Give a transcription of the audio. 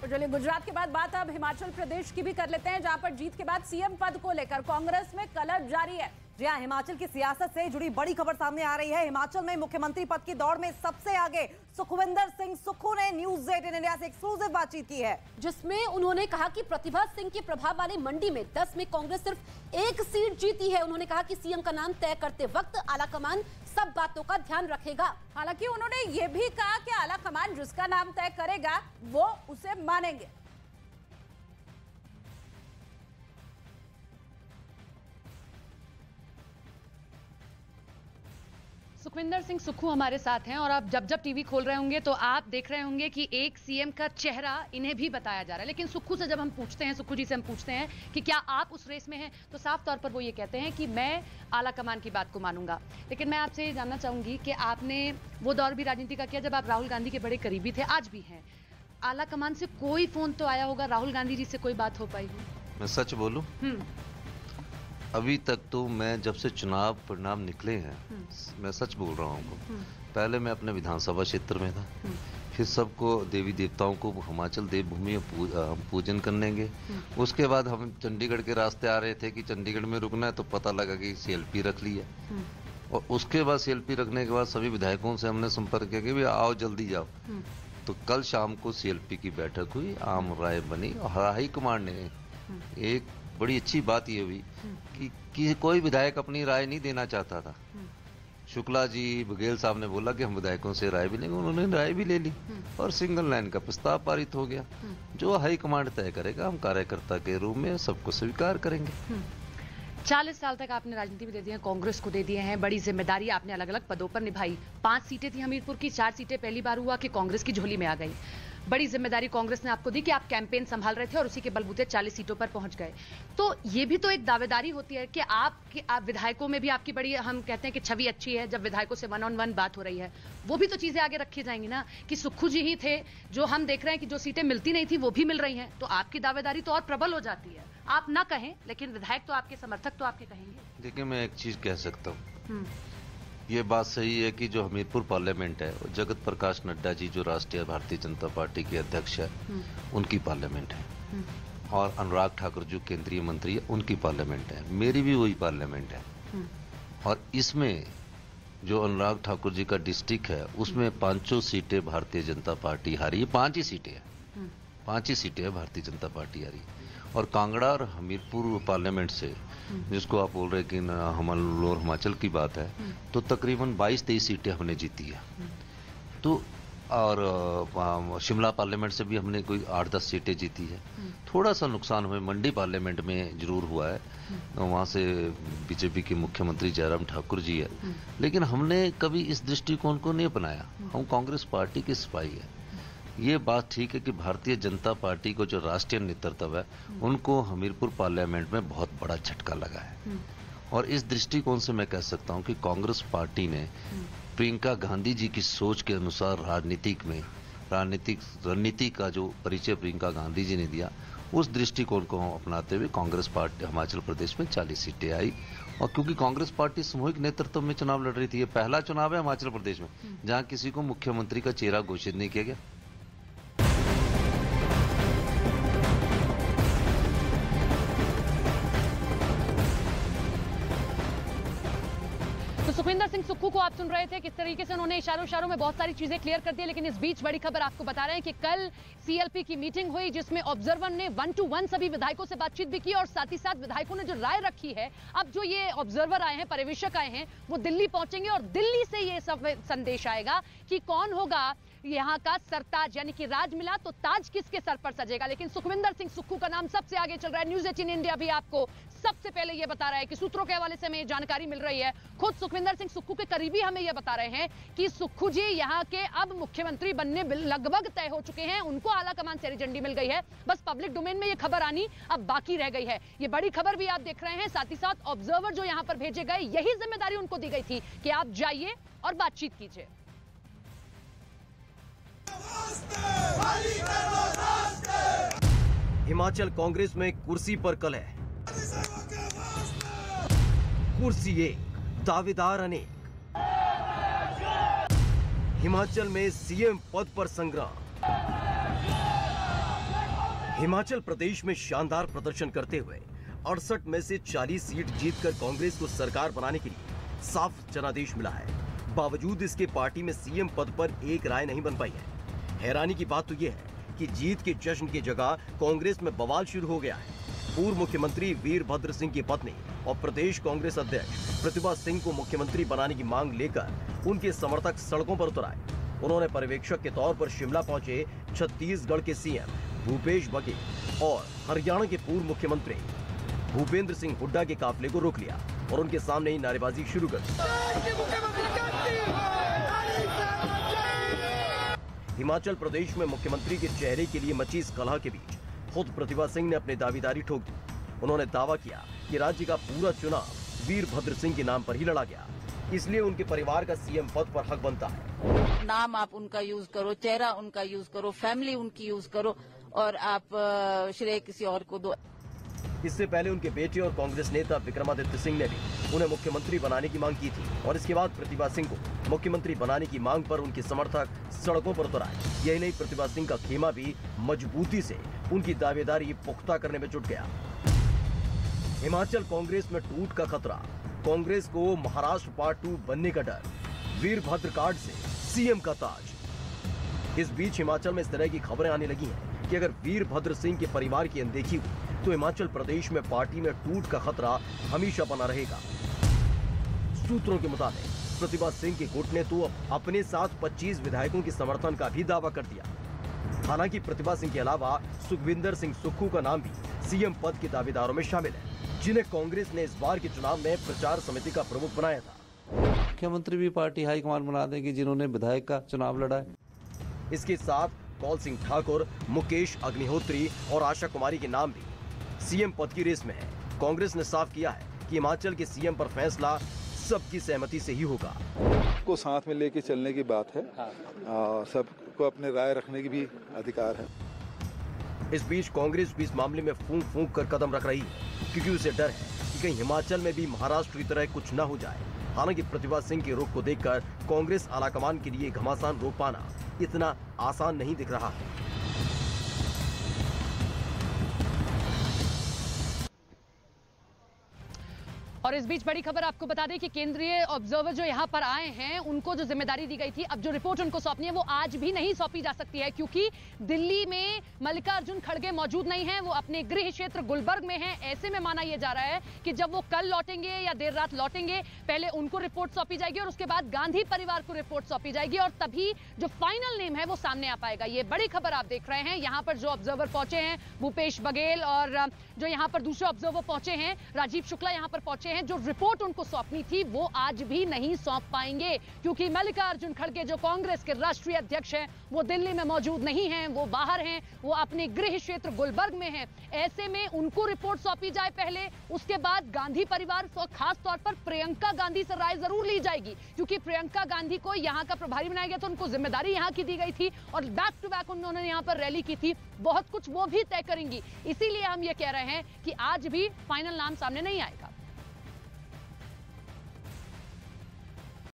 चलिए गुजरात के बाद बात अब हिमाचल प्रदेश की भी कर लेते हैं, जहां पर जीत के बाद सीएम पद को लेकर कांग्रेस में कलह जारी है। जी हाँ, हिमाचल की सियासत से जुड़ी बड़ी खबर सामने आ रही है। हिमाचल में मुख्यमंत्री पद की दौड़ में सबसे आगे सुखविंदर सिंह सुक्खू ने न्यूज़ 18 इंडिया से एक्सक्लूसिव बातचीत की है, जिसमें उन्होंने कहा कि प्रतिभा सिंह के प्रभाव वाले मंडी में 10 में कांग्रेस सिर्फ 1 सीट जीती है। उन्होंने कहा कि सीएम का नाम तय करते वक्त आलाकमान सब बातों का ध्यान रखेगा। हालांकि उन्होंने ये भी कहा कि आलाकमान जिसका नाम तय करेगा वो उसे मानेंगे। सुखविंदर सिंह सुक्खू हमारे साथ हैं और आप जब टीवी खोल रहे होंगे तो आप देख रहे होंगे कि एक सीएम का चेहरा इन्हें भी बताया जा रहा है। लेकिन सुक्खू से जब हम पूछते हैं, सुक्खू जी से हम पूछते हैं कि क्या आप उस रेस में हैं, तो साफ तौर पर वो ये कहते हैं कि मैं आला कमान की बात को मानूंगा। लेकिन मैं आपसे ये जानना चाहूंगी कि आपने वो दौर भी राजनीति का किया जब आप राहुल गांधी के बड़े करीबी थे, आज भी हैं। आला कमान से कोई फोन तो आया होगा, राहुल गांधी जी से कोई बात हो पाई हो? मैं सच बोलूं, अभी तक तो मैं जब से चुनाव परिणाम निकले हैं, मैं सच बोल रहा हूँ, पहले मैं अपने विधानसभा क्षेत्र में था, फिर सबको देवी देवताओं को हिमाचल देवभूमि हम पूजन करने गए। उसके बाद हम चंडीगढ़ के रास्ते आ रहे थे कि चंडीगढ़ में रुकना है, तो पता लगा कि सीएलपी रख लिया। और उसके बाद सीएलपी रखने के बाद सभी विधायकों से हमने संपर्क किया कि भाई आओ जल्दी जाओ। तो कल शाम को सीएलपी की बैठक हुई, आम राय बनी और हाई कमांड ने एक बड़ी अच्छी बात ये हुई कि कोई विधायक अपनी राय नहीं देना चाहता था। शुक्ला जी, बघेल साहब ने बोला कि हम विधायकों से राय भी लेंगे, उन्होंने राय भी ले ली और सिंगल लाइन का प्रस्ताव पारित हो गया। जो हाई कमांड तय करेगा हम कार्यकर्ता के रूप में सबको स्वीकार करेंगे। 40 साल तक आपने राजनीति भी दे दी है, कांग्रेस को दे दिए हैं, बड़ी जिम्मेदारी आपने अलग अलग पदों पर निभाई। 5 सीटें थी हमीरपुर की, 4 सीटें पहली बार हुआ कि कांग्रेस की झोली में आ गई। बड़ी जिम्मेदारी कांग्रेस ने आपको दी कि आप कैंपेन संभाल रहे थे और उसी के बलबूते 40 सीटों पर पहुंच गए। तो ये भी तो एक दावेदारी होती है कि आप विधायकों में भी आपकी बड़ी, हम कहते हैं कि छवि अच्छी है। जब विधायकों से 1-on-1 बात हो रही है, वो भी तो चीजें आगे रखी जाएंगी ना कि सुक्खू जी ही थे जो हम देख रहे हैं कि जो सीटें मिलती नहीं थी वो भी मिल रही हैं, तो आपकी दावेदारी तो और प्रबल हो जाती है। आप ना कहें लेकिन विधायक तो आपके, समर्थक तो आपके कहेंगे। देखिए, मैं एक चीज कह सकता हूँ, ये बात सही है कि जो हमीरपुर पार्लियामेंट है, जगत प्रकाश नड्डा जी जो राष्ट्रीय भारतीय जनता पार्टी के अध्यक्ष है, उनकी पार्लियामेंट है। और अनुराग ठाकुर जो केंद्रीय मंत्री है, उनकी पार्लियामेंट है। मेरी भी वही पार्लियामेंट है। और इसमें जो अनुराग ठाकुर जी का डिस्ट्रिक्ट है, उसमें 5 सीटें भारतीय जनता पार्टी हारी है। 5 ही सीटें हैं, 5 ही सीटें है भारतीय जनता पार्टी हारी। और कांगड़ा और हमीरपुर पार्लियामेंट से, जिसको आप बोल रहे हैं कि लोअर हिमाचल की बात है, तो तकरीबन 22-23 सीटें हमने जीती है। तो और शिमला पार्लियामेंट से भी हमने कोई 8-10 सीटें जीती है। थोड़ा सा नुकसान हमें मंडी पार्लियामेंट में जरूर हुआ है, वहाँ से बीजेपी के मुख्यमंत्री जयराम ठाकुर जी है, लेकिन हमने कभी इस दृष्टिकोण को नहीं अपनाया। हम कांग्रेस पार्टी के सिपाही है। ये बात ठीक है कि भारतीय जनता पार्टी को जो राष्ट्रीय नेतृत्व है, उनको हमीरपुर पार्लियामेंट में बहुत बड़ा झटका लगा है। और इस दृष्टिकोण से मैं कह सकता हूं कि कांग्रेस पार्टी ने प्रियंका गांधी जी की सोच के अनुसार राजनीतिक रणनीति का जो परिचय प्रियंका गांधी जी ने दिया, उस दृष्टिकोण को अपनाते हुए कांग्रेस पार्टी हिमाचल प्रदेश में 40 सीटें आई। और क्योंकि कांग्रेस पार्टी सामूहिक नेतृत्व में चुनाव लड़ रही थी, ये पहला चुनाव है हिमाचल प्रदेश में जहां किसी को मुख्यमंत्री का चेहरा घोषित नहीं किया गया। सुखविंदर सिंह सुक्खू को आप सुन रहे थे, किस तरीके से उन्होंने इशारों में बहुत सारी चीजें क्लियर कर दी। लेकिन इस बीच बड़ी खबर आपको बता रहे हैं कि कल सीएलपी की मीटिंग हुई, जिसमें ऑब्जर्वर ने 1-to-1 सभी विधायकों से बातचीत भी की और साथ ही साथ विधायकों ने जो राय रखी है, अब जो ये ऑब्जर्वर आए हैं, पर्यवेक्षक आए हैं, वो दिल्ली पहुंचेंगे और दिल्ली से ये सब संदेश आएगा कि कौन होगा यहाँ का सरताज, यानी कि राज मिला तो ताज किसके सर पर सजेगा। लेकिन सुखविंदर सिंह सुक्खू का नाम सबसे आगे चल रहा है। न्यूज़ 18 इंडिया भी आपको सबसे पहले यह बता रहा है कि सूत्रों के हवाले से हमें जानकारी मिल रही है, खुद सुखविंदर सिंह सुक्खू के करीबी हमें यह बता रहे हैं कि सुक्खू जी यहाँ के अब मुख्यमंत्री बनने लगभग तय हो चुके हैं। उनको आला कमान से हरी झंडी मिल गई है, बस पब्लिक डोमेन में यह खबर आनी अब बाकी रह गई है। ये बड़ी खबर भी आप देख रहे हैं। साथ ही साथ ऑब्जर्वर जो यहाँ पर भेजे गए, यही जिम्मेदारी उनको दी गई थी कि आप जाइए और बातचीत कीजिए। हिमाचल कांग्रेस में कुर्सी पर कलह, कुर्सी एक, दावेदार अनेक। हिमाचल में सीएम पद पर संग्राम, हिमाचल प्रदेश में शानदार प्रदर्शन करते हुए 68 में से 40 सीट जीतकर कांग्रेस को सरकार बनाने के लिए साफ जनादेश मिला है। बावजूद इसके पार्टी में सीएम पद पर एक राय नहीं बन पाई है। हैरानी की बात तो यह है कि जीत के जश्न की जगह कांग्रेस में बवाल शुरू हो गया है। पूर्व मुख्यमंत्री वीरभद्र सिंह की पत्नी और प्रदेश कांग्रेस अध्यक्ष प्रतिभा सिंह को मुख्यमंत्री बनाने की मांग लेकर उनके समर्थक सड़कों पर उतर आए। उन्होंने पर्यवेक्षक के तौर पर शिमला पहुंचे छत्तीसगढ़ के सीएम भूपेश बघेल और हरियाणा के पूर्व मुख्यमंत्री भूपेंद्र सिंह हुड्डा के काफिले को रोक लिया और उनके सामने ही नारेबाजी शुरू कर दी। हिमाचल प्रदेश में मुख्यमंत्री के चेहरे के लिए मची इस कलह के बीच खुद प्रतिभा सिंह ने अपनी दावेदारी ठोक दी। उन्होंने दावा किया कि राज्य का पूरा चुनाव वीरभद्र सिंह के नाम पर ही लड़ा गया, इसलिए उनके परिवार का सीएम पद पर हक बनता है। नाम आप उनका यूज करो, चेहरा उनका यूज करो, फैमिली उनकी यूज करो और आप श्रेय किसी और को दो। इससे पहले उनके बेटे और कांग्रेस नेता विक्रमादित्य सिंह ने भी उन्हें मुख्यमंत्री बनाने की मांग की थी और इसके बाद प्रतिभा सिंह को मुख्यमंत्री बनाने की मांग पर उनके समर्थक सड़कों पर उतर आए। यही नहीं, प्रतिभा सिंह का खेमा भी मजबूती से उनकी दावेदारी पुख्ता करने में जुट गया। हिमाचल कांग्रेस में टूट का खतरा, कांग्रेस को महाराष्ट्र पार्ट 2 बनने का डर, वीरभद्र कार्ड से सीएम का ताज। इस बीच हिमाचल में इस तरह की खबरें आने लगी हैं कि अगर वीरभद्र सिंह के परिवार की अनदेखी हुई तो हिमाचल प्रदेश में पार्टी में टूट का खतरा हमेशा बना रहेगा। सूत्रों के मुताबिक प्रतिभा सिंह के गुट ने तो अपने साथ 25 विधायकों के समर्थन का भी दावा कर दिया। हालांकि प्रतिभा सिंह के अलावा सुखविंदर सिंह सुक्खू का नाम भी सीएम पद के दावेदारों में शामिल है, जिन्हें कांग्रेस ने इस बार के चुनाव में प्रचार समिति का प्रमुख बनाया था। मुख्यमंत्री भी पार्टी हाईकमान बना देगी जिन्होंने विधायक का चुनाव लड़ा है। इसके साथ कौल सिंह ठाकुर, मुकेश अग्निहोत्री और आशा कुमारी के नाम भी सीएम पद की रेस में है। कांग्रेस ने साफ किया है कि हिमाचल के सीएम पर फैसला सबकी सहमति से ही होगा। को साथ में लेके चलने की बात है, सबको अपने राय रखने की भी अधिकार है। इस बीच कांग्रेस भी इस मामले में फूंक फूंक कर कदम रख रही है, क्योंकि उसे डर है कि कहीं हिमाचल में भी महाराष्ट्र की तरह कुछ न हो जाए। हालांकि प्रतिभा सिंह के रुख को देखकर कांग्रेस आलाकमान के लिए घमासान रोक पाना इतना आसान नहीं दिख रहा है। और इस बीच बड़ी खबर आपको बता दें कि केंद्रीय ऑब्जर्वर जो यहां पर आए हैं उनको जो जिम्मेदारी दी गई थी, अब जो रिपोर्ट उनको सौंपनी है वो आज भी नहीं सौंपी जा सकती है, क्योंकि दिल्ली में मल्लिकार्जुन खड़गे मौजूद नहीं हैं। वो अपने गृह क्षेत्र गुलबर्ग में हैं। ऐसे में माना यह जा रहा है कि जब वो कल लौटेंगे या देर रात लौटेंगे, पहले उनको रिपोर्ट सौंपी जाएगी और उसके बाद गांधी परिवार को रिपोर्ट सौंपी जाएगी और तभी जो फाइनल नेम है वो सामने आ पाएगा। ये बड़ी खबर आप देख रहे हैं। यहाँ पर जो ऑब्जर्वर पहुंचे हैं भूपेश बघेल और जो यहाँ पर दूसरे ऑब्जर्वर पहुंचे हैं राजीव शुक्ला यहाँ पर पहुंचे हैं, जो रिपोर्ट उनको सौंपनी थी वो आज भी नहीं सौंप पाएंगे, क्योंकि मल्लिकार्जुन खड़गे जो कांग्रेस के राष्ट्रीय अध्यक्ष हैं वो दिल्ली में मौजूद नहीं हैं, वो बाहर हैं, वो अपने गृह क्षेत्र गुलबर्ग में हैं। ऐसे में उनको रिपोर्ट सौंपी जाए पहले, उसके बाद गांधी परिवार और खास तौर पर प्रियंका गांधी से राय जरूर ली जाएगी, क्योंकि प्रियंका गांधी को यहाँ का प्रभारी बनाया गया तो उनको जिम्मेदारी यहाँ की दी गई थी और बैक टू बैक उन्होंने यहाँ पर रैली की थी। बहुत कुछ वो भी तय करेंगी, इसीलिए हम ये कह रहे हैं कि आज भी फाइनल नाम सामने नहीं आएगा।